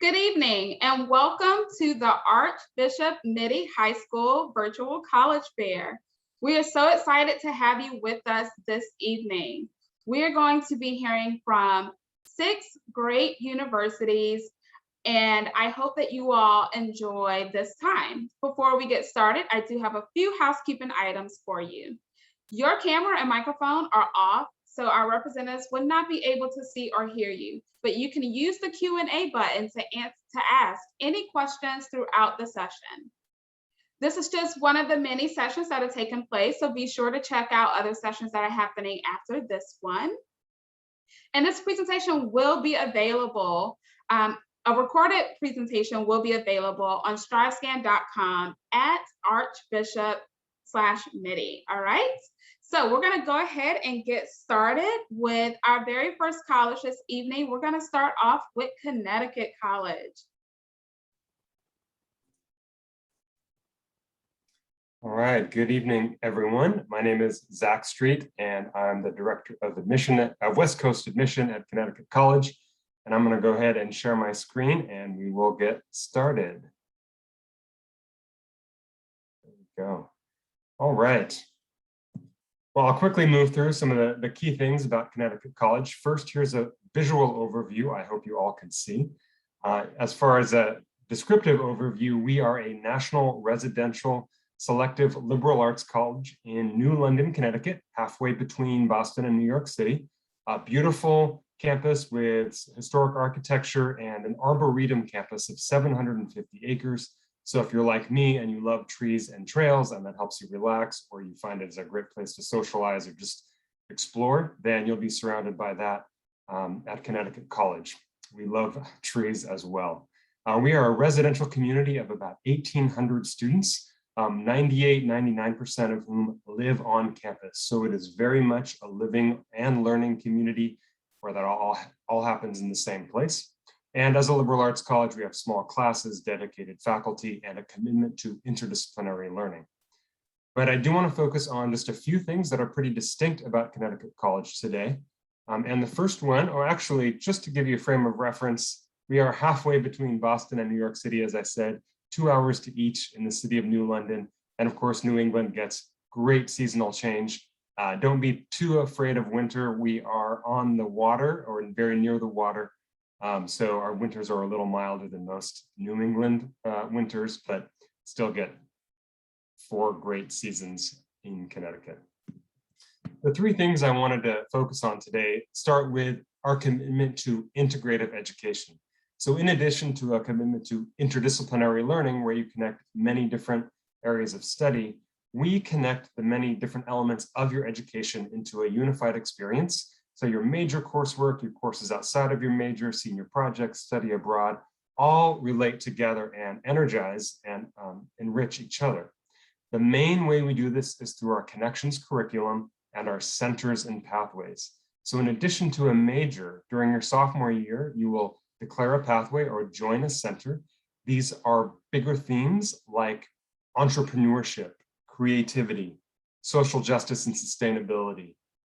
Good evening and welcome to the Archbishop Mitty High School Virtual College Fair. We are so excited to have you with us this evening. We are going to be hearing from 6 great universities, and I hope that you all enjoy this time. Before we get started, I do have a few housekeeping items for you. Your camera and microphone are off, so our representatives will not be able to see or hear you, but you can use the Q&A button to ask any questions throughout the session. This is just one of the many sessions that are taking place, so be sure to check out other sessions that are happening after this one. And this presentation will be available, a recorded presentation will be available on strivescan.com at archbishop/Mitty, all right? So we're going to go ahead and get started with our very first college this evening. We're going to start off with Connecticut College. All right, good evening, everyone. My name is Zach Street, and I'm the Director of Admission of West Coast Admission at Connecticut College. And I'm going to go ahead and share my screen, and we will get started. There we go. All right. Well, I'll quickly move through some of the key things about Connecticut College. First, here's a visual overview I hope you all can see. As far as a descriptive overview, we are a national residential selective liberal arts college in New London, Connecticut, halfway between Boston and New York City. A beautiful campus with historic architecture and an arboretum campus of 750 acres. So if you're like me and you love trees and trails and that helps you relax, or you find it as a great place to socialize or just explore, then you'll be surrounded by that at Connecticut College. We love trees as well. We are a residential community of about 1,800 students, 99% of whom live on campus. So it is very much a living and learning community where that all happens in the same place. And as a liberal arts college, we have small classes, dedicated faculty, and a commitment to interdisciplinary learning. But I do want to focus on just a few things that are pretty distinct about Connecticut College today. And the first one, or actually just to give you a frame of reference, we are halfway between Boston and New York City, as I said, 2 hours to each in the city of New London. And of course, New England gets great seasonal change. Don't be too afraid of winter. We are on the water or very near the water. So our winters are a little milder than most New England winters, but still get 4 great seasons in Connecticut. The 3 things I wanted to focus on today start with our commitment to integrative education. So in addition to a commitment to interdisciplinary learning, where you connect many different areas of study, we connect the many different elements of your education into a unified experience. So your major coursework, your courses outside of your major, senior projects, study abroad, all relate together and energize and enrich each other. The main way we do this is through our connections curriculum and our centers and pathways. So in addition to a major, during your sophomore year, you will declare a pathway or join a center. These are bigger themes like entrepreneurship, creativity, social justice and sustainability,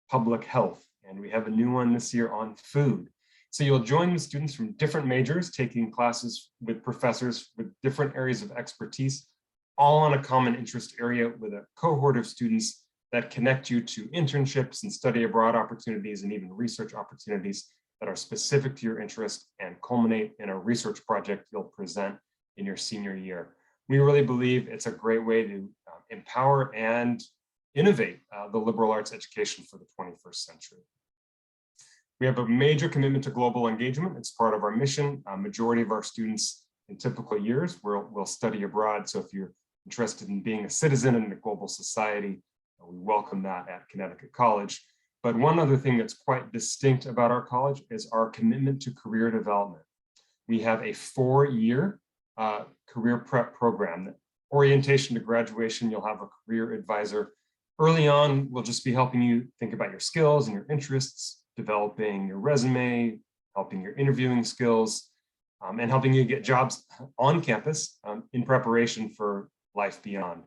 public health, and we have a new one this year on food. So you'll join the students from different majors, taking classes with professors with different areas of expertise, all on a common interest area with a cohort of students that connect you to internships and study abroad opportunities and even research opportunities that are specific to your interest and culminate in a research project you'll present in your senior year. We really believe it's a great way to empower and innovate the liberal arts education for the 21st century. We have a major commitment to global engagement. It's part of our mission. A majority of our students in typical years will study abroad. So if you're interested in being a citizen in a global society, we welcome that at Connecticut College. But one other thing that's quite distinct about our college is our commitment to career development. We have a 4-year career prep program. Orientation to graduation, you'll have a career advisor. Early on, we'll just be helping you think about your skills and your interests, developing your resume, helping your interviewing skills, and helping you get jobs on campus in preparation for life beyond.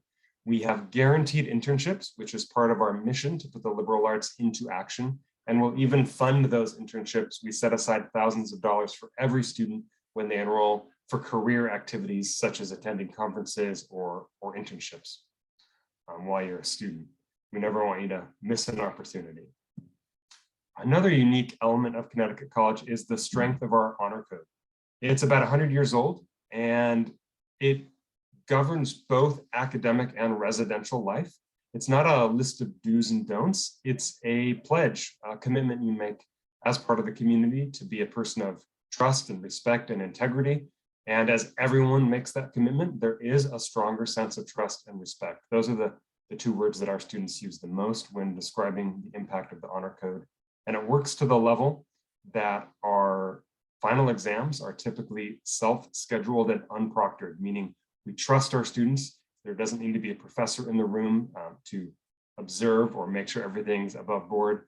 We have guaranteed internships, which is part of our mission to put the liberal arts into action, and we'll even fund those internships. We set aside thousands of dollars for every student when they enroll for career activities such as attending conferences or internships while you're a student. We never want you to miss an opportunity. Another unique element of Connecticut College is the strength of our honor code. It's about 100 years old, and it governs both academic and residential life. It's not a list of do's and don'ts. It's a pledge, a commitment you make as part of the community to be a person of trust and respect and integrity. And as everyone makes that commitment, there is a stronger sense of trust and respect. Those are the two words that our students use the most when describing the impact of the honor code. And it works to the level that our final exams are typically self-scheduled and unproctored, meaning we trust our students. There doesn't need to be a professor in the room to observe or make sure everything's above board.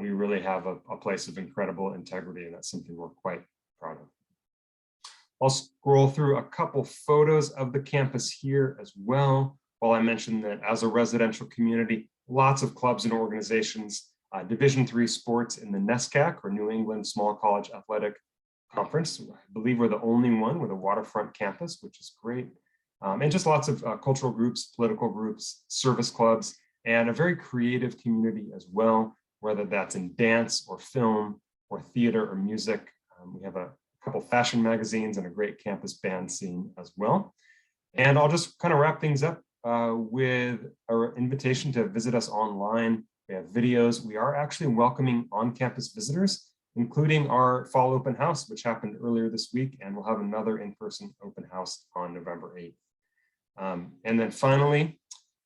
We really have a place of incredible integrity, and that's something we're quite proud of. I'll scroll through a couple photos of the campus here as well, while I mentioned that as a residential community, lots of clubs and organizations, Division III sports in the NESCAC, or New England Small College Athletic Conference. I believe we're the only one with a waterfront campus, which is great. And just lots of cultural groups, political groups, service clubs, and a very creative community as well, whether that's in dance or film or theater or music. We have a couple fashion magazines and a great campus band scene as well. And I'll just kind of wrap things up with our invitation to visit us online. We have videos. We are actually welcoming on-campus visitors, including our fall open house, which happened earlier this week, and we'll have another in-person open house on November 8th. And then finally,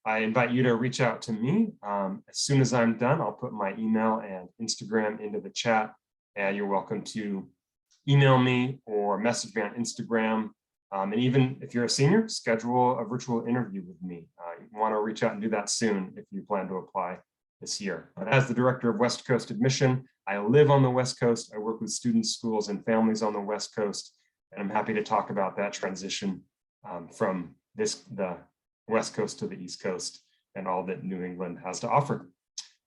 I invite you to reach out to me. As soon as I'm done, I'll put my email and Instagram into the chat, and you're welcome to email me or message me on Instagram. And even if you're a senior, schedule a virtual interview with me. You want to reach out and do that soon if you plan to apply this year. But as the director of West Coast Admission, I live on the West Coast. I work with students, schools, and families on the West Coast, and I'm happy to talk about that transition from the West Coast to the East Coast and all that New England has to offer.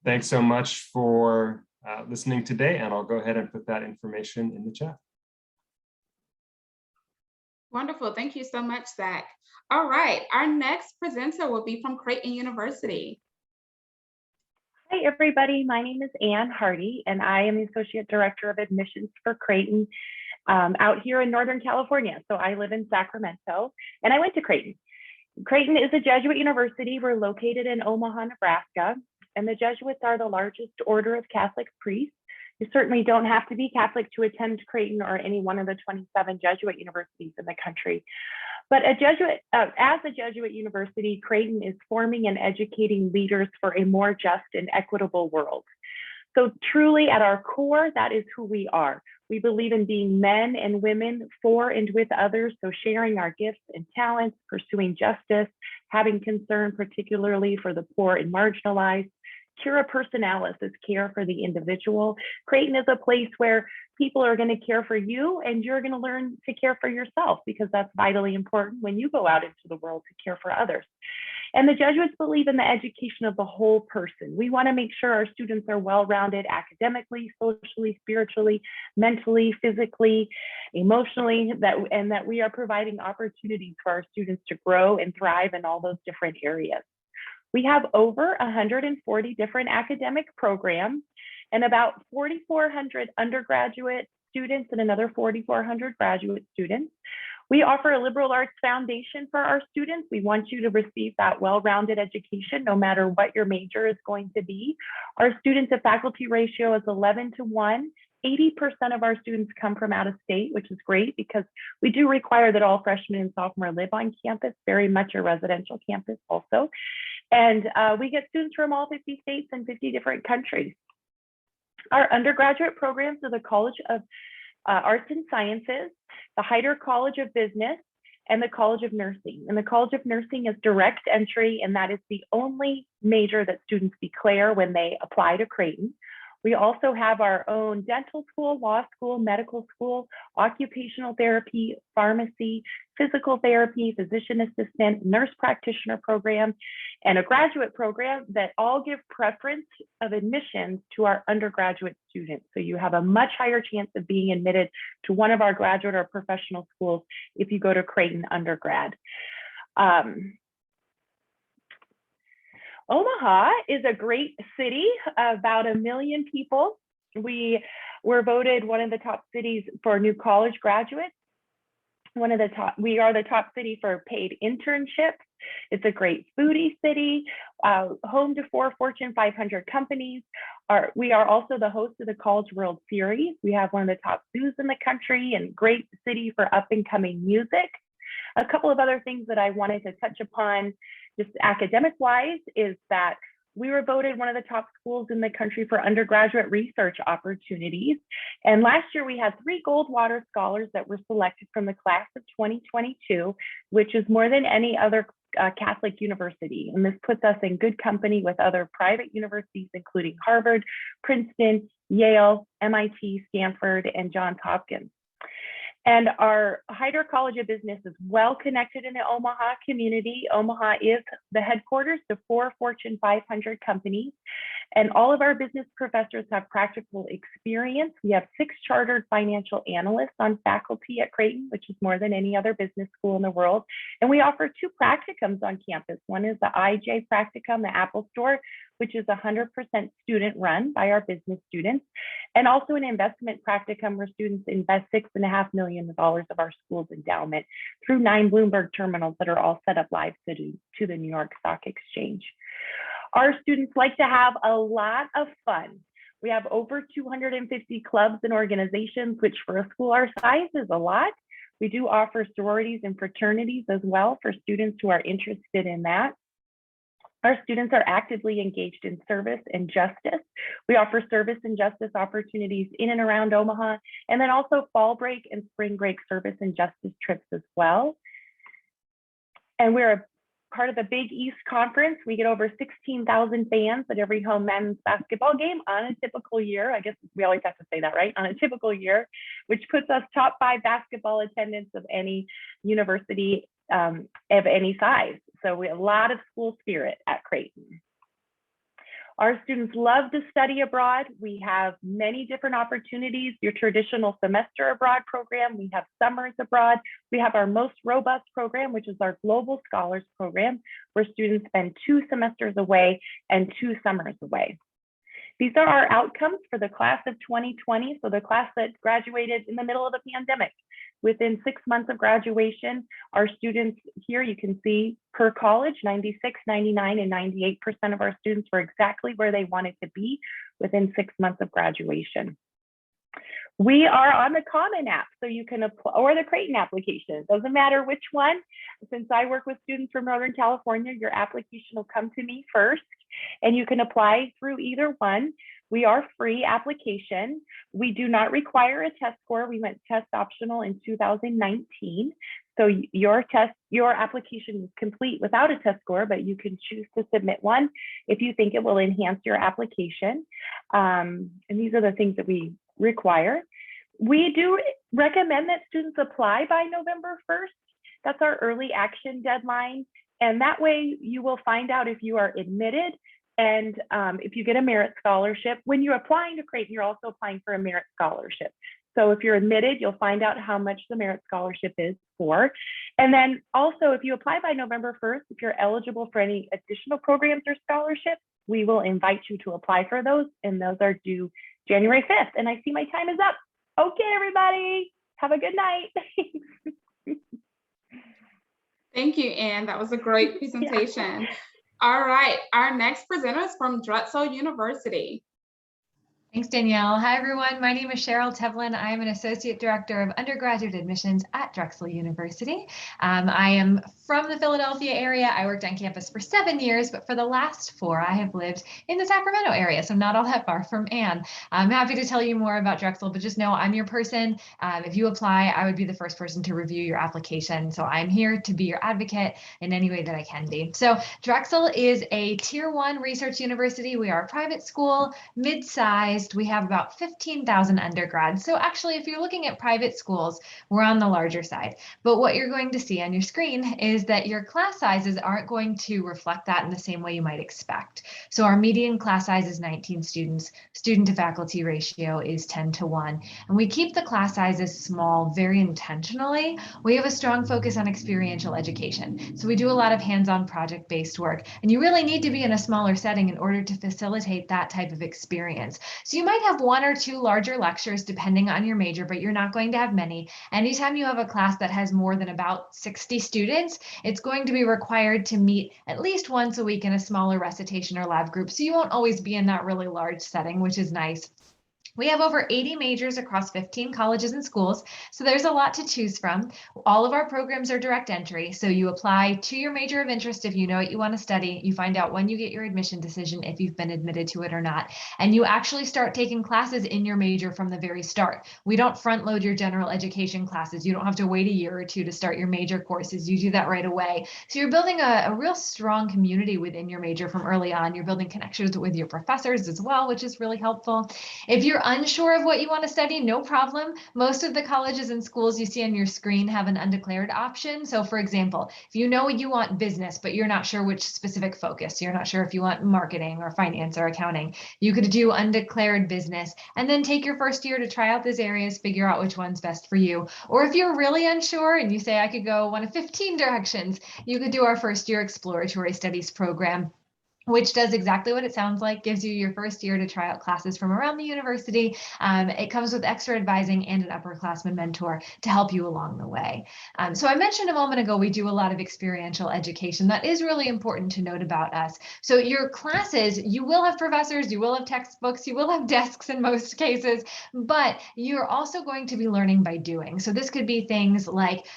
Thanks so much for listening today, and I'll go ahead and put that information in the chat. Wonderful. Thank you so much, Zach. All right, our next presenter will be from Creighton University. Hi, everybody. My name is Ann Hardy, and I am the Associate Director of Admissions for Creighton out here in Northern California. So I live in Sacramento, and I went to Creighton. Creighton is a Jesuit university. We're located in Omaha, Nebraska, and the Jesuits are the largest order of Catholic priests. You certainly don't have to be Catholic to attend Creighton or any one of the 27 Jesuit universities in the country. But as a Jesuit university, Creighton is forming and educating leaders for a more just and equitable world. So truly at our core, that is who we are. We believe in being men and women for and with others, so sharing our gifts and talents, pursuing justice, having concern particularly for the poor and marginalized. Cura personalis is care for the individual. Creighton is a place where people are going to care for you, and you're going to learn to care for yourself, because that's vitally important when you go out into the world to care for others. And the Jesuits believe in the education of the whole person. We want to make sure our students are well-rounded academically, socially, spiritually, mentally, physically, emotionally, and that we are providing opportunities for our students to grow and thrive in all those different areas. We have over 140 different academic programs and about 4,400 undergraduate students and another 4,400 graduate students. We offer a liberal arts foundation for our students. We want you to receive that well-rounded education, no matter what your major is going to be. Our student to faculty ratio is 11:1. 80% of our students come from out of state, which is great because we do require that all freshmen and sophomores live on campus, very much a residential campus also. And we get students from all 50 states and 50 different countries. Our undergraduate programs are the College of Arts and Sciences, the Heider College of Business, and the College of Nursing. And the College of Nursing is direct entry, and that is the only major that students declare when they apply to Creighton. We also have our own dental school, law school, medical school, occupational therapy, pharmacy, physical therapy, physician assistant, nurse practitioner program, and a graduate program that all give preference of admissions to our undergraduate students. So you have a much higher chance of being admitted to one of our graduate or professional schools if you go to Creighton undergrad. Omaha is a great city, about 1 million people. We were voted one of the top cities for new college graduates. We are the top city for paid internships. It's a great foodie city, home to 4 Fortune 500 companies. We are also the host of the College World Series. We have one of the top zoos in the country and great city for up and coming music. A couple of other things that I wanted to touch upon just academic wise is that we were voted one of the top schools in the country for undergraduate research opportunities. And last year we had 3 Goldwater scholars that were selected from the class of 2022, which is more than any other Catholic university. And this puts us in good company with other private universities, including Harvard, Princeton, Yale, MIT, Stanford, and Johns Hopkins. And our Hyder College of Business is well connected in the Omaha community. Omaha is the headquarters to 4 Fortune 500 companies. And all of our business professors have practical experience. We have 6 chartered financial analysts on faculty at Creighton, which is more than any other business school in the world. And we offer 2 practicums on campus. One is the IJ practicum, the Apple Store, which is 100% student run by our business students, and also an investment practicum where students invest $6.5 million of our school's endowment through 9 Bloomberg terminals that are all set up live to the New York Stock Exchange. Our students like to have a lot of fun. We have over 250 clubs and organizations, which for a school our size is a lot. We do offer sororities and fraternities as well for students who are interested in that. Our students are actively engaged in service and justice. We offer service and justice opportunities in and around Omaha, and then also fall break and spring break service and justice trips as well. And we're a part of the Big East Conference. We get over 16,000 fans at every home men's basketball game on a typical year. I guess we always have to say that, right? On a typical year, which puts us top 5 basketball attendance of any university of any size. So we have a lot of school spirit at Creighton. Our students love to study abroad. We have many different opportunities, your traditional semester abroad program. We have summers abroad. We have our most robust program, which is our Global Scholars Program, where students spend 2 semesters away and 2 summers away. These are our outcomes for the class of 2020, so the class that graduated in the middle of the pandemic. Within 6 months of graduation, our students here, you can see per college, 96, 99, and 98% of our students were exactly where they wanted to be within 6 months of graduation. We are on the Common App, so you can apply, or the Creighton application. It doesn't matter which one. Since I work with students from Northern California, your application will come to me first, and you can apply through either one. We are free application. We do not require a test score. We went test optional in 2019. So your application is complete without a test score, but you can choose to submit one if you think it will enhance your application. And these are the things that we require. We do recommend that students apply by November 1st. That's our early action deadline. And that way you will find out if you are admitted and if you get a merit scholarship. When you're applying to Creighton, you're also applying for a merit scholarship. So if you're admitted, you'll find out how much the merit scholarship is for. And then also, if you apply by November 1st, if you're eligible for any additional programs or scholarships, we will invite you to apply for those, and those are due January 5th. And I see my time is up. Okay, everybody, have a good night. Thank you, Anne. That was a great presentation. Yeah. All right, our next presenter is from Drexel University. Thanks, Danielle. Hi, everyone. My name is Cheryl Tevlin. I am an Associate Director of Undergraduate Admissions at Drexel University. I am from the Philadelphia area. I worked on campus for 7 years, but for the last 4, I have lived in the Sacramento area, so not all that far from Anne. I'm happy to tell you more about Drexel, but just know I'm your person. If you apply, I would be the first person to review your application. So I'm here to be your advocate in any way that I can be. So Drexel is a Tier 1 research university. We are a private school, mid-size, based, we have about 15,000 undergrads. So actually, if you're looking at private schools, we're on the larger side. But what you're going to see on your screen is that your class sizes aren't going to reflect that in the same way you might expect. So our median class size is 19 students. Student to faculty ratio is 10:1. And we keep the class sizes small very intentionally. We have a strong focus on experiential education. So we do a lot of hands-on project-based work. And you really need to be in a smaller setting in order to facilitate that type of experience. So you might have 1 or 2 larger lectures depending on your major, but you're not going to have many. Anytime you have a class that has more than about 60 students, it's going to be required to meet at least once a week in a smaller recitation or lab group. So you won't always be in that really large setting, which is nice. We have over 80 majors across 15 colleges and schools, so there's a lot to choose from. All of our programs are direct entry, so you apply to your major of interest if you know what you want to study. You find out when you get your admission decision if you've been admitted to it or not, and you actually start taking classes in your major from the very start. We don't front load your general education classes. You don't have to wait a year or 2 to start your major courses. You do that right away. So you're building a real strong community within your major from early on. You're building connections with your professors as well, which is really helpful. If you're unsure of what you want to study, no problem. Most of the colleges and schools you see on your screen have an undeclared option. So for example, if you know you want business, but you're not sure which specific focus, you're not sure if you want marketing or finance or accounting, you could do undeclared business and then take your first year to try out those areas, figure out which one's best for you. Or if you're really unsure and you say, I could go one of 15 directions, you could do our first year exploratory studies program, which does exactly what it sounds like, gives you your first year to try out classes from around the university. It comes with extra advising and an upperclassman mentor to help you along the way. So I mentioned a moment ago, we do a lot of experiential education. That is really important to note about us. So your classes, you will have professors, you will have textbooks, you will have desks in most cases, but you're also going to be learning by doing. So this could be things like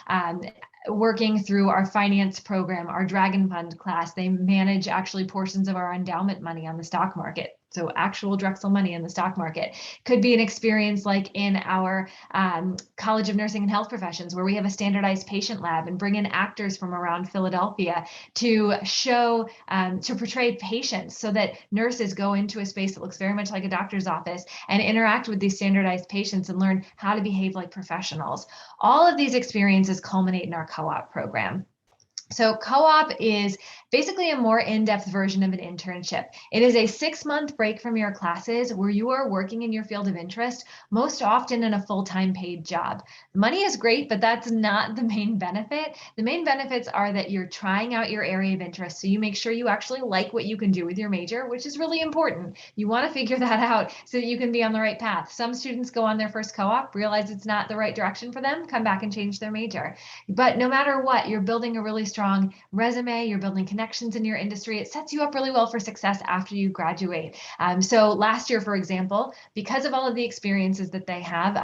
working through our finance program, our Dragon Fund class. They manage actually portions of our endowment money on the stock market. So actual Drexel money in the stock market. Could be an experience like in our College of Nursing and Health Professions, where we have a standardized patient lab and bring in actors from around Philadelphia to show, to portray patients so that nurses go into a space that looks very much like a doctor's office and interact with these standardized patients and learn how to behave like professionals. All of these experiences culminate in our co-op program. So co-op is basically a more in-depth version of an internship. It is a 6-month break from your classes where you are working in your field of interest, most often in a full-time paid job. The money is great, but that's not the main benefit. The main benefits are that you're trying out your area of interest, so you make sure you actually like what you can do with your major, which is really important. You want to figure that out so that you can be on the right path. Some students go on their first co-op, realize it's not the right direction for them, come back and change their major. But no matter what, you're building a really strong resume, you're building connections in your industry. It sets you up really well for success after you graduate. So last year, for example, because of all of the experiences that they have,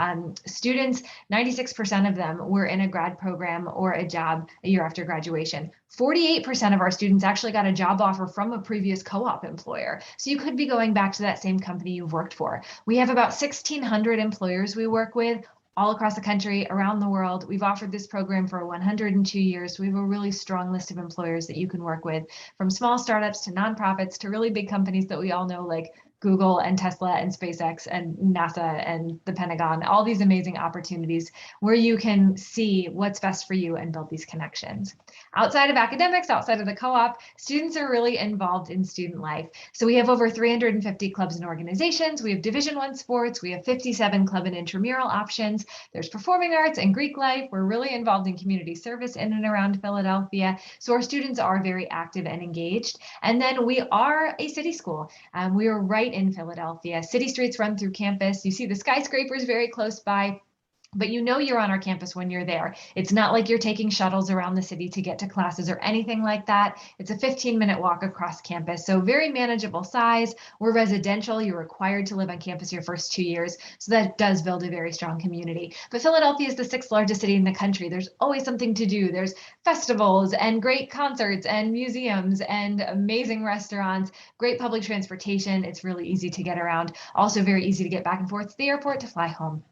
students, 96% of them were in a grad program or a job a year after graduation. 48% of our students actually got a job offer from a previous co-op employer. So you could be going back to that same company you've worked for. We have about 1,600 employers we work with all across the country, around the world. We've offered this program for 102 years. We have a really strong list of employers that you can work with, from small startups to nonprofits to really big companies that we all know, like Google and Tesla and SpaceX and NASA and the Pentagon, all these amazing opportunities where you can see what's best for you and build these connections. Outside of academics, outside of the co-op, students are really involved in student life. So we have over 350 clubs and organizations. We have Division I sports. We have 57 club and intramural options. There's performing arts and Greek life. We're really involved in community service in and around Philadelphia. So our students are very active and engaged. And then we are a city school. We are right in Philadelphia. City streets run through campus. You see the skyscrapers very close by, but you know you're on our campus when you're there. It's not like you're taking shuttles around the city to get to classes or anything like that. It's a 15-minute walk across campus, so very manageable size. We're residential. You're required to live on campus your first 2 years, so that does build a very strong community. But Philadelphia is the 6th largest city in the country. There's always something to do. There's festivals and great concerts and museums and amazing restaurants, great public transportation. It's really easy to get around. Also very easy to get back and forth to the airport to fly home.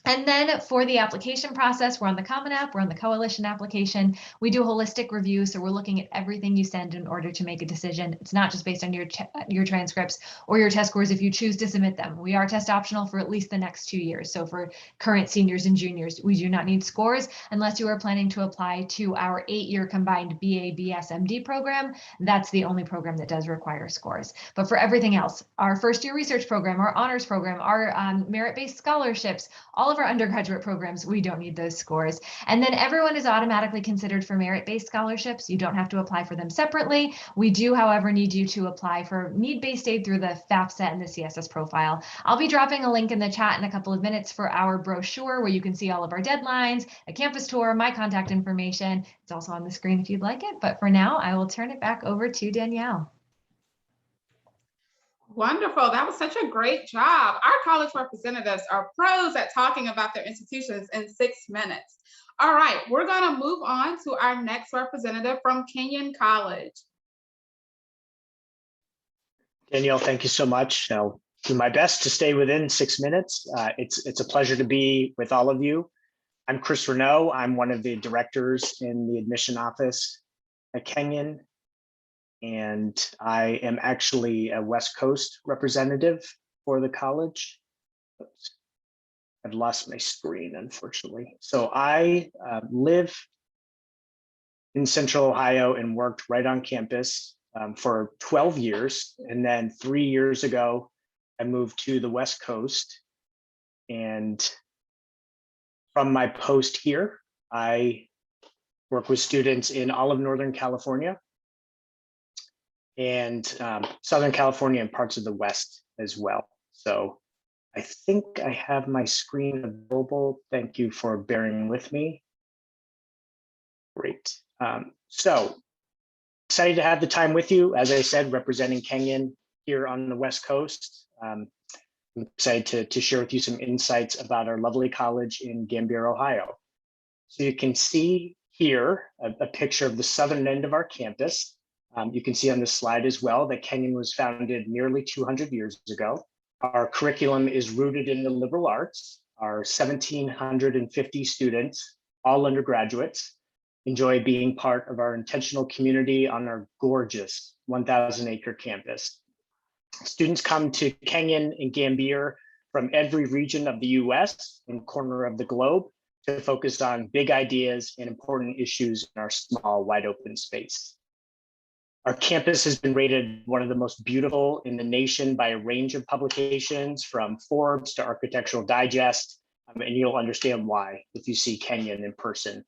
And then for the application process, we're on the Common App, we're on the Coalition application. We do a holistic review, so we're looking at everything you send in order to make a decision. It's not just based on your transcripts or your test scores if you choose to submit them. We are test optional for at least the next 2 years. So for current seniors and juniors, we do not need scores unless you are planning to apply to our 8-year combined BA, BS, MD program. That's the only program that does require scores. But for everything else, our first-year research program, our honors program, our merit-based scholarships, all of our undergraduate programs, we don't need those scores. And then everyone is automatically considered for merit-based scholarships. You don't have to apply for them separately. We do, however, need you to apply for need-based aid through the FAFSA and the CSS profile. I'll be dropping a link in the chat in a couple of minutes for our brochure where you can see all of our deadlines, a campus tour, my contact information. It's also on the screen if you'd like it. But for now, I will turn it back over to Danielle. Wonderful. That was such a great job. Our college representatives are pros at talking about their institutions in 6 minutes. All right, we're going to move on to our next representative from Kenyon College. Danielle, thank you so much. I'll do my best to stay within 6 minutes. It's a pleasure to be with all of you. I'm Chris Renaud. I'm one of the directors in the admission office at Kenyon. And I am actually a West Coast representative for the college. Oops. I've lost my screen, unfortunately. So I live in Central Ohio and worked right on campus for 12 years. And then 3 years ago, I moved to the West Coast. And from my post here, I work with students in all of Northern California and Southern California and parts of the West as well. So I think I have my screen available. Thank you for bearing with me. Great. So excited to have the time with you. As I said, representing Kenyon here on the West Coast. I'm excited to share with you some insights about our lovely college in Gambier, Ohio. So you can see here a picture of the southern end of our campus. You can see on this slide as well that Kenyon was founded nearly 200 years ago. Our curriculum is rooted in the liberal arts. Our 1,750 students, all undergraduates, enjoy being part of our intentional community on our gorgeous 1,000-acre campus. Students come to Kenyon and Gambier from every region of the US and corner of the globe to focus on big ideas and important issues in our small, wide open space. Our campus has been rated one of the most beautiful in the nation by a range of publications, from Forbes to Architectural Digest, and you'll understand why if you see Kenyon in person.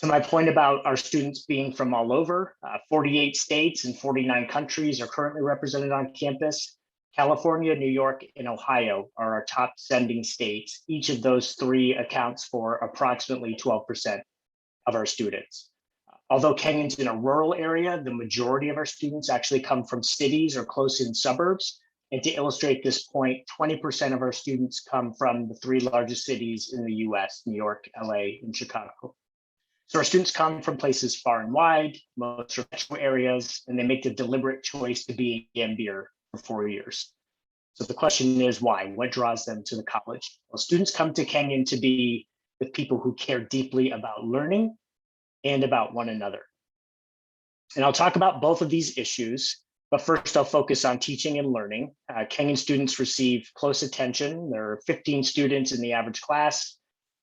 To my point about our students being from all over, 48 states and 49 countries are currently represented on campus. California, New York, and Ohio are our top sending states. Each of those three accounts for approximately 12% of our students. Although Kenyon's in a rural area, the majority of our students actually come from cities or close-in suburbs. And to illustrate this point, 20% of our students come from the three largest cities in the US, New York, LA, and Chicago. So our students come from places far and wide, most metro areas, and they make the deliberate choice to be in Gambier for 4 years. So the question is why? What draws them to the college? Well, students come to Kenyon to be with people who care deeply about learning and about one another. And I'll talk about both of these issues, but first I'll focus on teaching and learning. Kenyon students receive close attention. There are 15 students in the average class.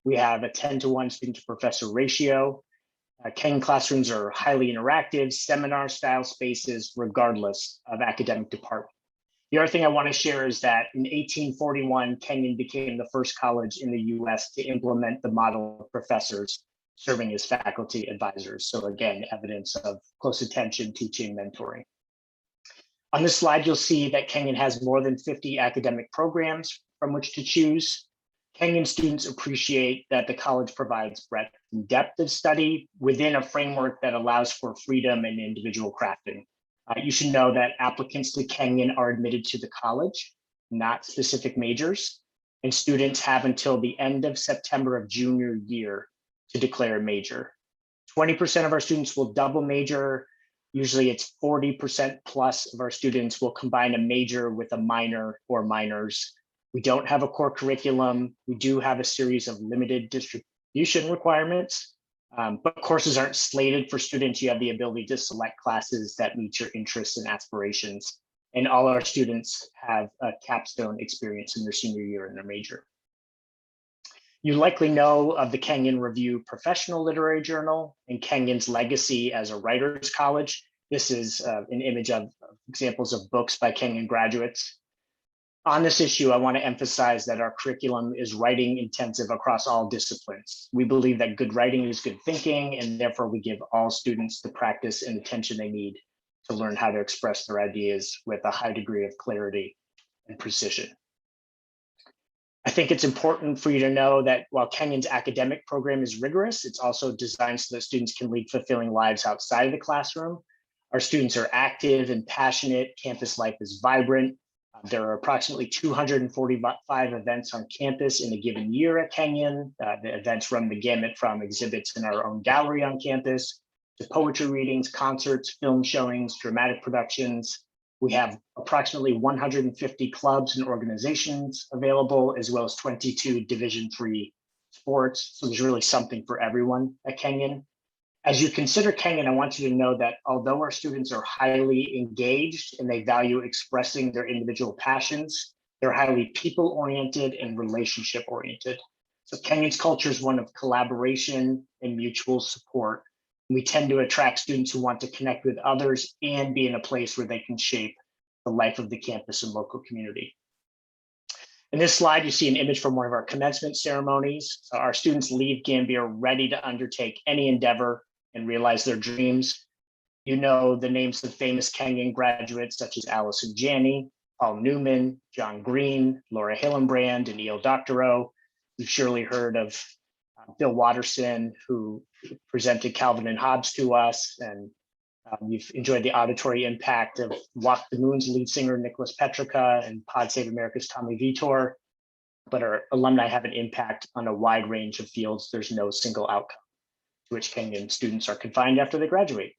We have a 10-to-1 student to professor ratio. Kenyon classrooms are highly interactive, seminar style spaces, regardless of academic department. The other thing I want to share is that in 1841, Kenyon became the first college in the US to implement the model of professors serving as faculty advisors. So again, evidence of close attention, teaching, mentoring. On this slide, you'll see that Kenyon has more than 50 academic programs from which to choose. Kenyon students appreciate that the college provides breadth and depth of study within a framework that allows for freedom and individual crafting. You should know that applicants to Kenyon are admitted to the college, not specific majors, and students have until the end of September of junior year to declare a major. 20% of our students will double major. Usually it's 40% plus of our students will combine a major with a minor or minors. We don't have a core curriculum. We do have a series of limited distribution requirements, but courses aren't slated for students. You have the ability to select classes that meet your interests and aspirations. And all our students have a capstone experience in their senior year in their major. You likely know of the Kenyon Review Professional Literary Journal and Kenyon's legacy as a writer's college. This is an image of examples of books by Kenyon graduates. On this issue, I want to emphasize that our curriculum is writing intensive across all disciplines. We believe that good writing is good thinking, and therefore we give all students the practice and attention they need to learn how to express their ideas with a high degree of clarity and precision. I think it's important for you to know that while Kenyon's academic program is rigorous, it's also designed so that students can lead fulfilling lives outside of the classroom. Our students are active and passionate. Campus life is vibrant. There are approximately 245 events on campus in a given year at Kenyon. The events run the gamut from exhibits in our own gallery on campus to poetry readings, concerts, film showings, dramatic productions. We have approximately 150 clubs and organizations available, as well as 22 Division III sports. So there's really something for everyone at Kenyon. As you consider Kenyon, I want you to know that although our students are highly engaged and they value expressing their individual passions, they're highly people-oriented and relationship-oriented. So Kenyon's culture is one of collaboration and mutual support. We tend to attract students who want to connect with others and be in a place where they can shape the life of the campus and local community. In this slide, you see an image from one of our commencement ceremonies. So our students leave Gambier ready to undertake any endeavor and realize their dreams. You know the names of famous Kenyon graduates such as Allison Janney, Paul Newman, John Green, Laura Hillenbrand, and Neil Doctorow. You've surely heard of Bill Watterson, who presented Calvin and Hobbes to us, and you've enjoyed the auditory impact of Walk the Moon's lead singer, Nicholas Petrica, and Pod Save America's Tommy Vitor. But our alumni have an impact on a wide range of fields. There's no single outcome to which Kenyon students are confined after they graduate.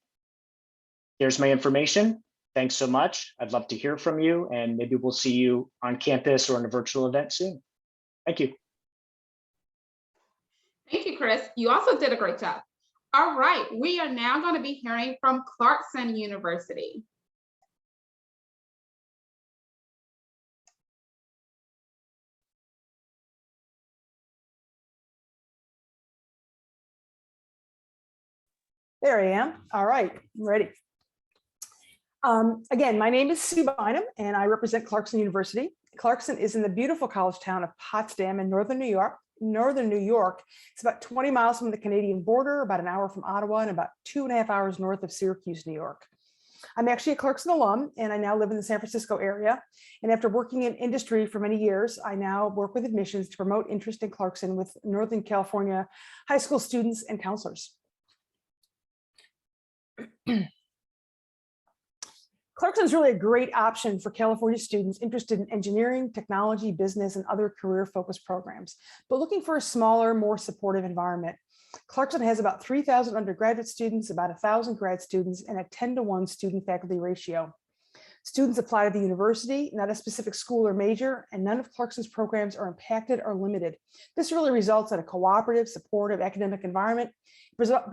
Here's my information. Thanks so much. I'd love to hear from you, and maybe we'll see you on campus or in a virtual event soon. Thank you. Thank you, Chris. You also did a great job. All right, we are now going to be hearing from Clarkson University. There I am. All right, I'm ready. Again, my name is Sue Bynum, and I represent Clarkson University. Clarkson is in the beautiful college town of Potsdam in northern New York. It's about 20 miles from the Canadian border, about an hour from Ottawa, and about 2.5 hours north of Syracuse, New York. I'm actually a Clarkson alum, and I now live in the San Francisco area. And after working in industry for many years, I now work with admissions to promote interest in Clarkson with Northern California high school students and counselors. Clarkson is really a great option for California students interested in engineering, technology, business, and other career-focused programs, but looking for a smaller, more supportive environment. Clarkson has about 3,000 undergraduate students, about 1,000 grad students, and a 10-to-1 student-faculty ratio. Students apply to the university, not a specific school or major, and none of Clarkson's programs are impacted or limited. This really results in a cooperative, supportive academic environment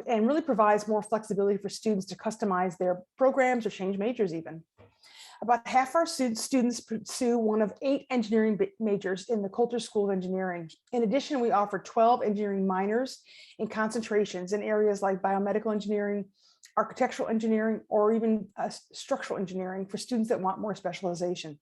and really provides more flexibility for students to customize their programs or change majors even. About half our students pursue one of 8 engineering majors in the Coulter School of Engineering. In addition, we offer 12 engineering minors in concentrations in areas like biomedical engineering, architectural engineering, or even structural engineering for students that want more specialization.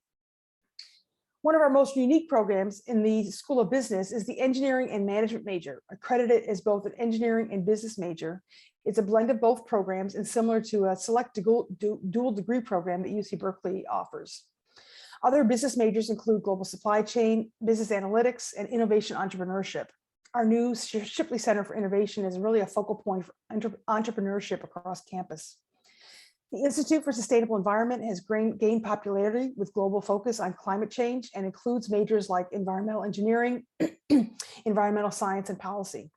One of our most unique programs in the School of Business is the Engineering and Management major, accredited as both an engineering and business major. It's a blend of both programs and similar to a select dual degree program that UC Berkeley offers. Other business majors include global supply chain, business analytics, and innovation entrepreneurship. Our new Shipley Center for Innovation is really a focal point for entrepreneurship across campus. The Institute for Sustainable Environment has gained popularity with global focus on climate change and includes majors like environmental engineering, environmental science, and policy.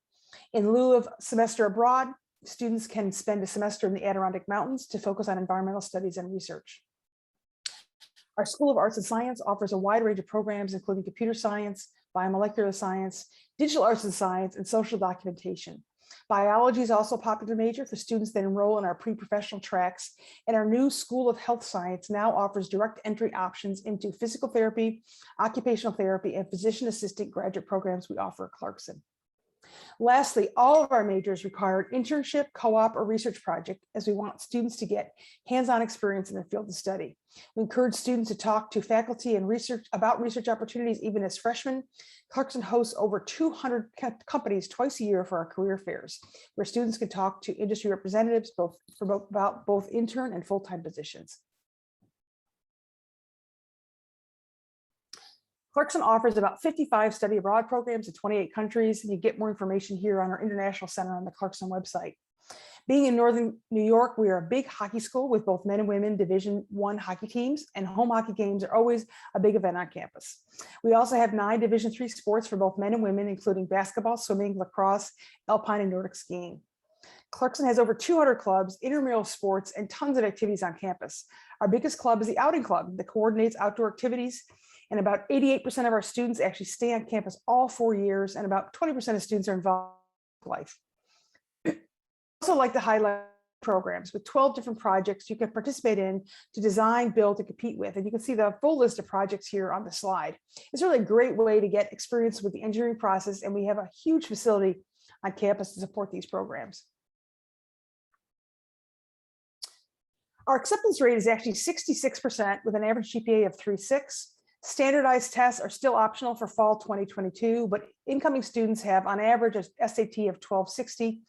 In lieu of semester abroad, students can spend a semester in the Adirondack Mountains to focus on environmental studies and research. Our School of Arts and Science offers a wide range of programs, including computer science, biomolecular science, digital arts and science, and social documentation. Biology is also a popular major for students that enroll in our pre-professional tracks, and our new School of Health Science now offers direct entry options into physical therapy, occupational therapy, and physician assistant graduate programs we offer at Clarkson. Lastly, all of our majors require an internship, co-op, or research project, as we want students to get hands-on experience in their field of study. We encourage students to talk to faculty and research about research opportunities even as freshmen. Clarkson hosts over 200 companies twice a year for our career fairs, where students can talk to industry representatives about both intern and full-time positions. Clarkson offers about 55 study abroad programs in 28 countries, and you get more information here on our International Center on the Clarkson website. Being in Northern New York, we are a big hockey school with both men and women Division I hockey teams, and home hockey games are always a big event on campus. We also have 9 Division III sports for both men and women, including basketball, swimming, lacrosse, alpine, and Nordic skiing. Clarkson has over 200 clubs, intramural sports, and tons of activities on campus. Our biggest club is the Outing Club that coordinates outdoor activities, and about 88% of our students actually stay on campus all 4 years, and about 20% of students are involved in life. I also like to highlight programs with 12 different projects you can participate in to design, build, and compete with. And you can see the full list of projects here on the slide. It's really a great way to get experience with the engineering process, and we have a huge facility on campus to support these programs. Our acceptance rate is actually 66% with an average GPA of 3.6. Standardized tests are still optional for fall 2022, but incoming students have on average a SAT of 1260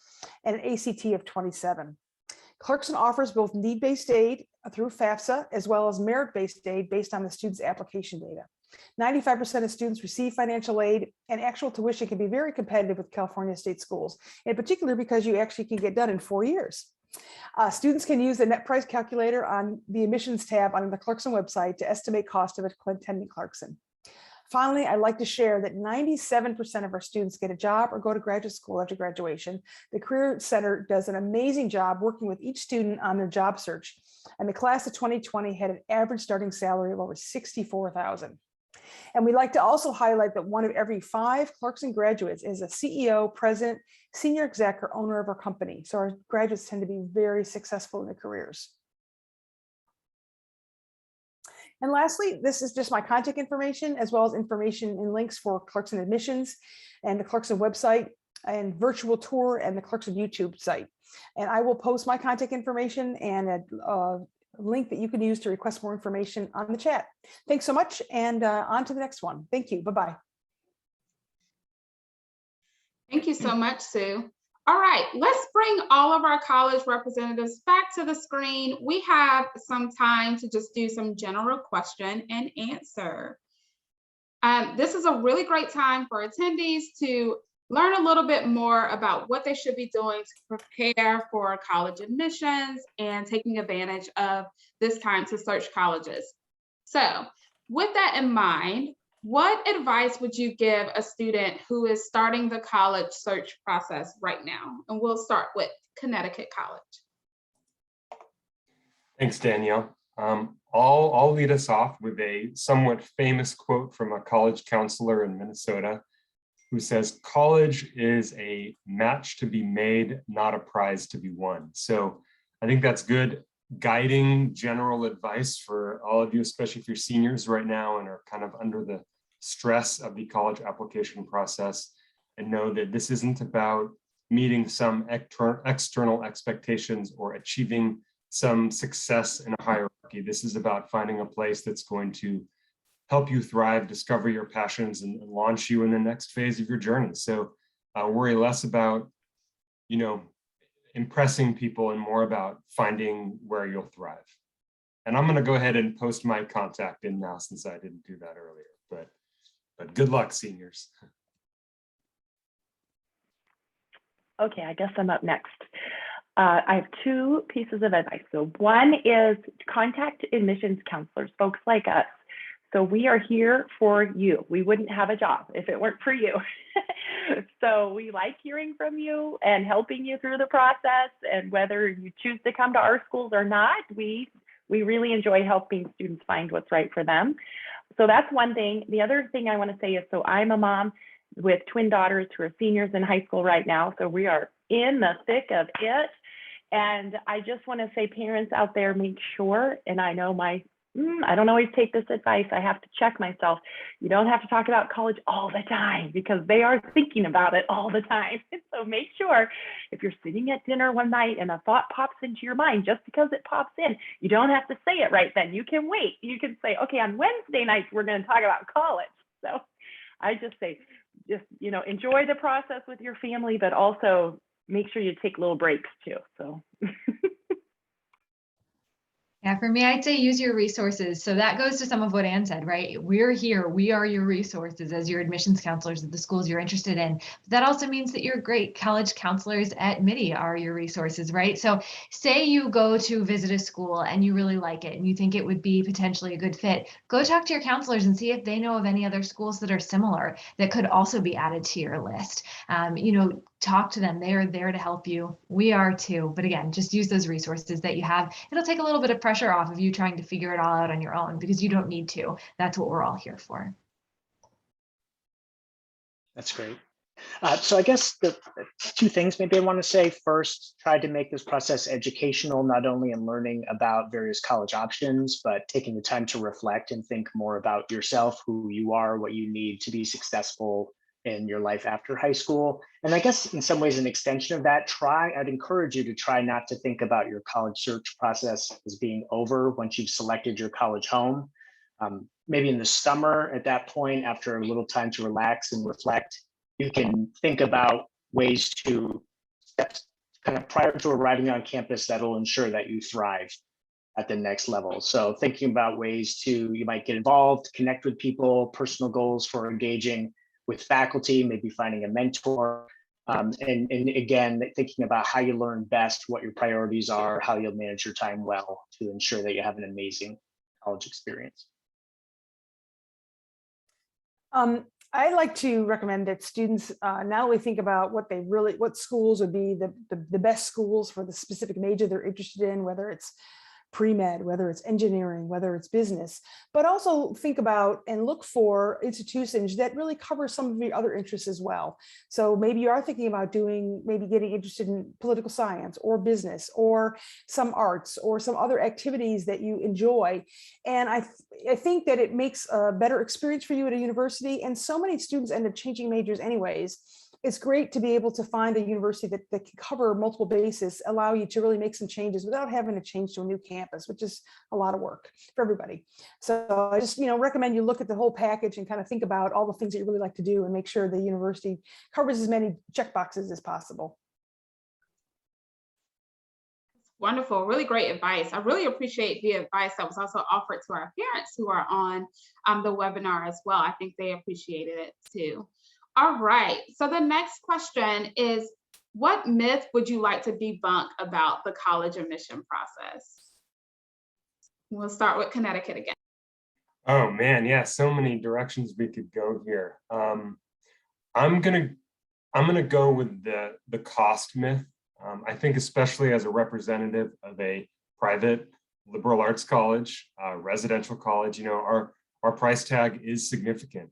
and an ACT of 27. Clarkson offers both need-based aid through FAFSA as well as merit-based aid based on the student's application data. 95% of students receive financial aid, and actual tuition can be very competitive with California state schools, in particular because you actually can get done in 4 years. Students can use the net price calculator on the admissions tab on the Clarkson website to estimate cost of attending Clarkson. Finally, I'd like to share that 97% of our students get a job or go to graduate school after graduation. The Career Center does an amazing job working with each student on their job search, and the class of 2020 had an average starting salary of over $64,000. And we'd like to also highlight that 1 of every 5 Clarkson graduates is a CEO, president, senior exec, or owner of our company. So our graduates tend to be very successful in their careers. And lastly, this is just my contact information, as well as information and links for Clarkson admissions and the Clarkson website and virtual tour and the Clarkson YouTube site. And I will post my contact information and a link that you can use to request more information on the chat. Thanks so much, and on to the next one. Thank you. Bye-bye. Thank you so much, Sue. All right, let's bring all of our college representatives back to the screen. We have some time to just do some general question and answer. This is a really great time for attendees to learn a little bit more about what they should be doing to prepare for college admissions and taking advantage of this time to search colleges. So with that in mind, what advice would you give a student who is starting the college search process right now? And we'll start with Connecticut College. Thanks, Danielle. I'll lead us off with a somewhat famous quote from a college counselor in Minnesota, who says, "College is a match to be made, not a prize to be won." So I think that's good guiding general advice for all of you, especially if you're seniors right now and are kind of under the stress of the college application process, and know that this isn't about meeting some external expectations or achieving some success in a hierarchy. This is about finding a place that's going to help you thrive, discover your passions, and launch you in the next phase of your journey. So worry less about, impressing people and more about finding where you'll thrive. And I'm going to go ahead and post my contact in now, since I didn't do that earlier, but good luck, seniors. Okay, I guess I'm up next. I have 2 pieces of advice. So one is contact admissions counselors, folks like us. So we are here for you. We wouldn't have a job if it weren't for you. So we like hearing from you and helping you through the process. And whether you choose to come to our schools or not, we we really enjoy helping students find what's right for them. So that's one thing. The other thing I want to say is, so I'm a mom with twin daughters who are seniors in high school right now. So we are in the thick of it. And I just want to say, parents out there, make sure, and I know I don't always take this advice. I have to check myself. You don't have to talk about college all the time because they are thinking about it all the time. So make sure if you're sitting at dinner one night and a thought pops into your mind, just because it pops in, you don't have to say it right then. You can wait. You can say, okay, on Wednesday nights, we're going to talk about college. So I just say, enjoy the process with your family, but also make sure you take little breaks too. So. Yeah, for me, I'd say use your resources. So that goes to some of what Ann said, right? We're here. We are your resources as your admissions counselors at the schools you're interested in. But that also means that your great college counselors at Mitty are your resources, right? So say you go to visit a school and you really like it and you think it would be potentially a good fit. Go talk to your counselors and see if they know of any other schools that are similar that could also be added to your list. Talk to them. They are there to help you. We are too. But again, just use those resources that you have. It'll take a little bit of pressure off of you trying to figure it all out on your own because you don't need to. That's what we're all here for. That's great. So I guess the two things maybe I want to say. First, try to make this process educational, not only in learning about various college options, but taking the time to reflect and think more about yourself, who you are, what you need to be successful in your life after high school. And I guess in some ways, an extension of that, I'd encourage you to try not to think about your college search process as being over once you've selected your college home. Maybe in the summer at that point, after a little time to relax and reflect, you can think about ways to steps kind of prior to arriving on campus that'll ensure that you thrive at the next level. So thinking about ways you might get involved, connect with people, personal goals for engaging with faculty, maybe finding a mentor, and again, thinking about how you learn best, what your priorities are, how you'll manage your time well to ensure that you have an amazing college experience. I like to recommend that students not only think about what schools would be the best schools for the specific major they're interested in, whether it's pre-med, whether it's engineering, whether it's business, but also think about and look for institutions that really cover some of your other interests as well. So maybe you are thinking about getting interested in political science or business or some arts or some other activities that you enjoy. And I think that it makes a better experience for you at a university. And so many students end up changing majors anyways. It's great to be able to find a university that can cover multiple bases, allow you to really make some changes without having to change to a new campus, which is a lot of work for everybody. So I just recommend you look at the whole package and kind of think about all the things that you really like to do and make sure the university covers as many check boxes as possible. Wonderful, really great advice. I really appreciate the advice that was also offered to our parents who are on the webinar as well. I think they appreciated it too. All right, so the next question is, what myth would you like to debunk about the college admission process? We'll start with Connecticut again. Oh man, yeah, so many directions we could go here. I'm gonna go with the cost myth. I think especially as a representative of a private liberal arts college, residential college, our price tag is significant,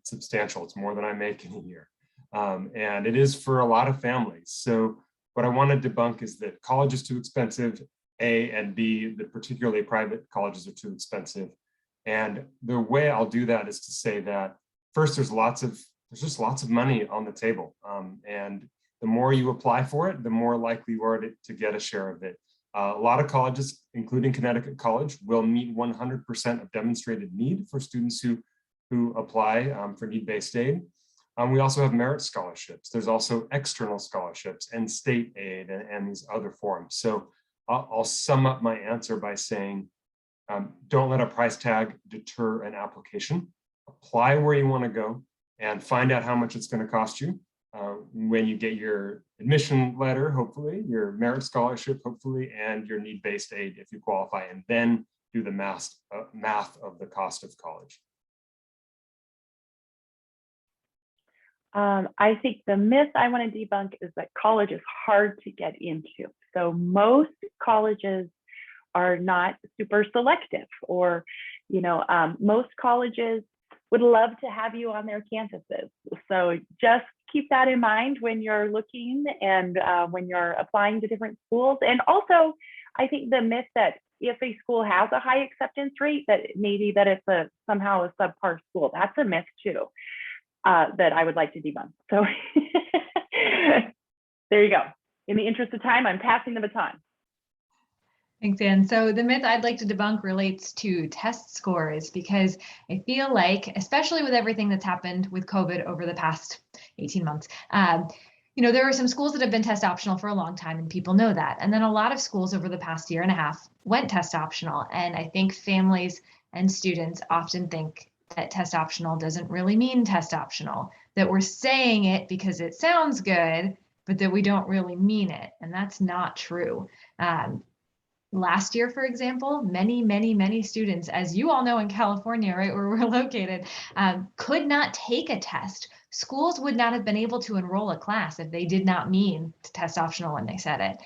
substantial. It's more than I make in a year. And it is for a lot of families. So what I want to debunk is that college is too expensive, A, and B, that particularly private colleges are too expensive. And the way I'll do that is to say that first, there's just lots of money on the table. And the more you apply for it, the more likely you are to get a share of it. A lot of colleges, including Connecticut College, will meet 100% of demonstrated need for students who apply for need-based aid. We also have merit scholarships. There's also external scholarships and state aid and these other forms. So I'll sum up my answer by saying, don't let a price tag deter an application. Apply where you want to go and find out how much it's going to cost you. When you get your admission letter, hopefully, your merit scholarship, hopefully, and your need-based aid if you qualify, and then do the math of the cost of college. I think the myth I want to debunk is that college is hard to get into. So most colleges are not super selective, or, most colleges would love to have you on their campuses. So just keep that in mind when you're looking and when you're applying to different schools. And also, I think the myth that if a school has a high acceptance rate, that maybe that it's somehow a subpar school, that's a myth too, that I would like to debunk. So there you go. In the interest of time, I'm passing the baton. Thanks, Anne. So the myth I'd like to debunk relates to test scores, because I feel like, especially with everything that's happened with COVID over the past 18 months, there are some schools that have been test optional for a long time, and people know that. And then a lot of schools over the past year and a half went test optional. And I think families and students often think that test optional doesn't really mean test optional, that we're saying it because it sounds good, but that we don't really mean it. And that's not true. Last year, for example, many students, as you all know in California, right, where we're located, could not take a test. Schools would not have been able to enroll a class if they did not mean to test optional when they said it.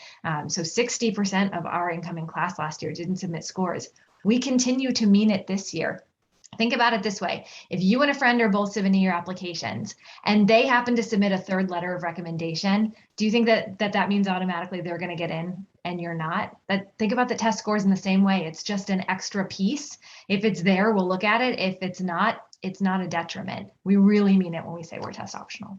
So 60% of our incoming class last year didn't submit scores. We continue to mean it this year. Think about it this way. If you and a friend are both submitting your applications and they happen to submit a third letter of recommendation, do you think that means automatically they're going to get in and you're not? Think about the test scores in the same way. It's just an extra piece. If it's there, we'll look at it. If it's not a detriment. We really mean it when we say we're test optional.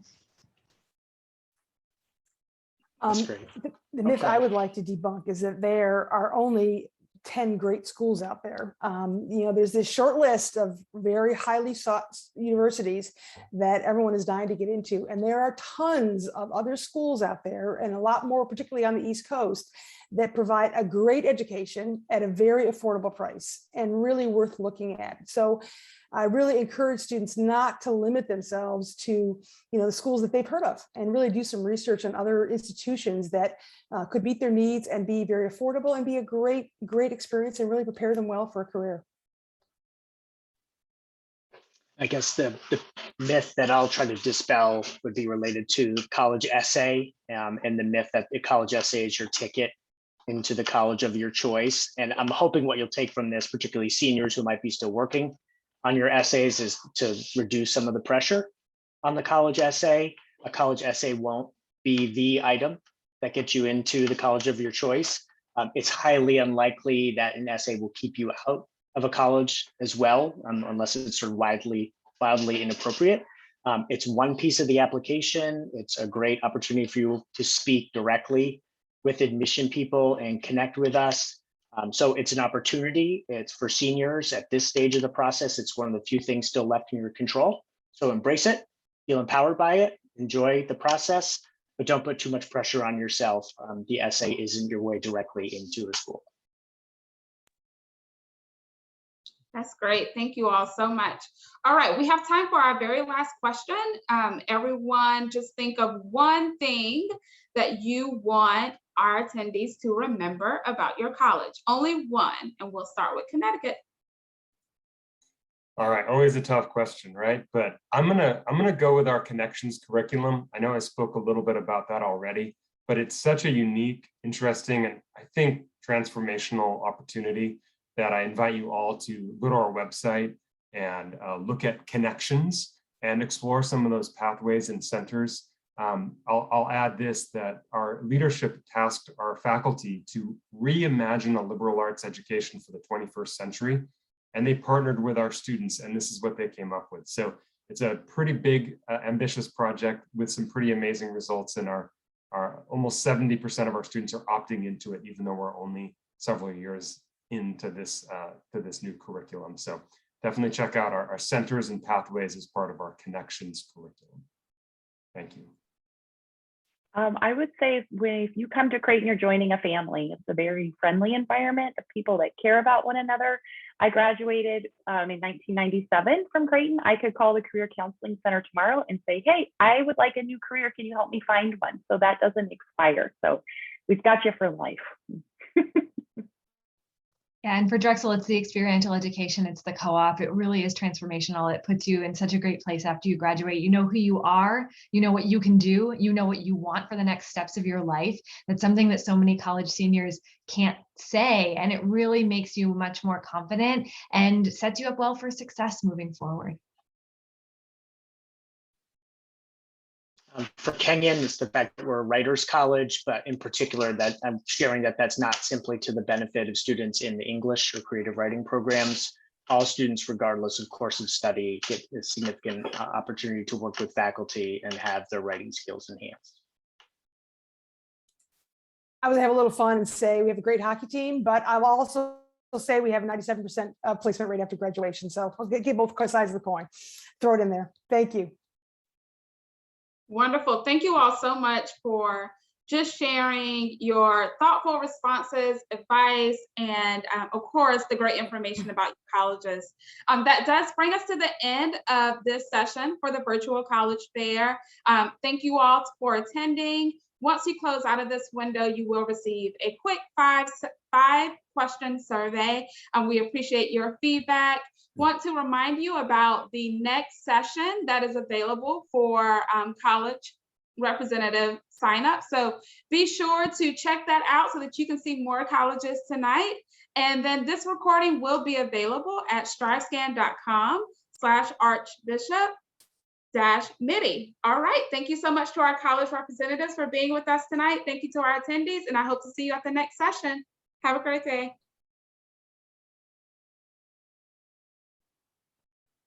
That's great. The myth I would like to debunk is that there are only 10 great schools out there. There's this short list of very highly sought universities that everyone is dying to get into. And there are tons of other schools out there, and a lot more, particularly on the East Coast, that provide a great education at a very affordable price and really worth looking at. So I really encourage students not to limit themselves to, the schools that they've heard of, and really do some research on other institutions that could meet their needs and be very affordable and be a great experience and really prepare them well for a career. I guess the myth that I'll try to dispel would be related to college essay, and the myth that the college essay is your ticket into the college of your choice. And I'm hoping what you'll take from this, particularly seniors who might be still working on your essays, is to reduce some of the pressure on the college essay. A college essay won't be the item that gets you into the college of your choice. It's highly unlikely that an essay will keep you out of a college as well, unless it's sort of wildly inappropriate. It's one piece of the application. It's a great opportunity for you to speak directly with admission people and connect with us. So it's an opportunity. It's for seniors at this stage of the process. It's one of the few things still left in your control. So embrace it, feel empowered by it, enjoy the process, but don't put too much pressure on yourself. The essay isn't your way directly into a school. That's great. Thank you all so much. All right, we have time for our very last question. Everyone just think of one thing that you want our attendees to remember about your college. Only one, and we'll start with Connecticut. All right, always a tough question, right? But I'm gonna go with our connections curriculum. I know I spoke a little bit about that already, but it's such a unique, interesting, and I think transformational opportunity that I invite you all to go to our website and look at connections and explore some of those pathways and centers. I'll add this, that our leadership tasked our faculty to reimagine a liberal arts education for the 21st century. And they partnered with our students, and this is what they came up with. So it's a pretty big, ambitious project with some pretty amazing results, and our almost 70% of our students are opting into it, even though we're only several years into this new curriculum. So definitely check out our centers and pathways as part of our connections curriculum. Thank you. I would say if you come to Creighton, you're joining a family. It's a very friendly environment of people that care about one another. I graduated in 1997 from Creighton. I could call the Career Counseling Center tomorrow and say, hey, I would like a new career. Can you help me find one? So that doesn't expire. So we've got you for life. And for Drexel, it's the experiential education, it's the co-op. It really is transformational. It puts you in such a great place after you graduate. You know who you are, you know what you can do, you know what you want for the next steps of your life. That's something that so many college seniors can't say, and it really makes you much more confident and sets you up well for success moving forward. For Kenyon, it's the fact that we're a writers college, but in particular that I'm sharing that that's not simply to the benefit of students in the English or creative writing programs. All students, regardless of course of study, get a significant opportunity to work with faculty and have their writing skills enhanced. I would have a little fun and say we have a great hockey team, but I'll also say we have a 97% placement rate after graduation. So I'll get both sides of the coin, throw it in there. Thank you. Wonderful. Thank you all so much for just sharing your thoughtful responses, advice, and of course, the great information about your colleges. That does bring us to the end of this session for the virtual college fair. Thank you all for attending. Once you close out of this window, you will receive a quick five-question survey. We appreciate your feedback. Want to remind you about the next session that is available for college representative sign up. So be sure to check that out so that you can see more colleges tonight. And then this recording will be available at strivescan.com/archbishop-Mitty. All right, thank you so much to our college representatives for being with us tonight. Thank you to our attendees, and I hope to see you at the next session. Have a great day.